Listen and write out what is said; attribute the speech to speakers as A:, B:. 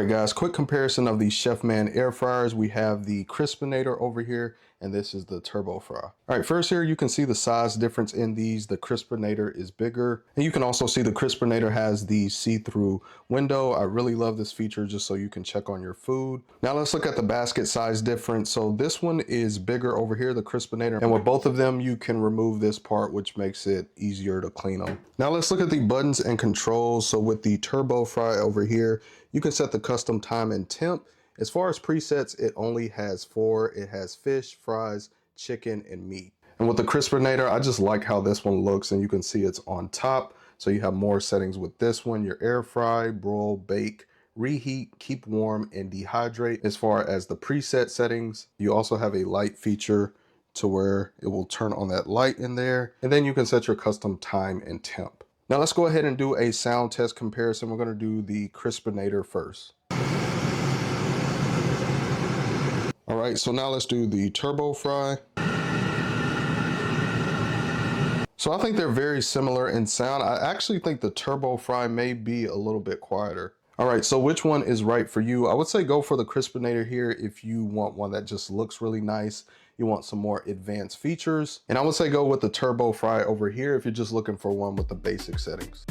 A: right, guys, quick comparison of the Chefman air fryers. We have the Crispinator over here, and this is the Turbo Fry. All right, first here you can see the size difference in these. The Crispinator is bigger, and you can also see the Crispinator has the see-through window. I really love this feature just so you can check on your food. Now let's look at the basket size difference. So this one is bigger over here, the Crispinator, and with both of them you can remove this part, which makes it easier to clean them. Now let's look at the buttons and controls. So with the Turbo Fry over here, you can set the custom time and temp. As far as presets, it only has 4. It has fish, fries, chicken, and meat. And with the Crispinator, I just like how this one looks, and you can see it's on top. So you have more settings with this one: your air fry, broil, bake, reheat, keep warm, and dehydrate. As far as the preset settings, you also have a light feature to where it will turn on that light in there. And then you can set your custom time and temp. Now let's go ahead and do a sound test comparison. We're gonna do the Crispinator first. All right, so now let's do the Turbo Fry. So I think they're very similar in sound. I actually think the Turbo Fry may be a little bit quieter. All right, so which one is right for you? I would say go for the Crispinator here if you want one that just looks really nice. You want some more advanced features. And I would say go with the Turbo Fry over here if you're just looking for one with the basic settings.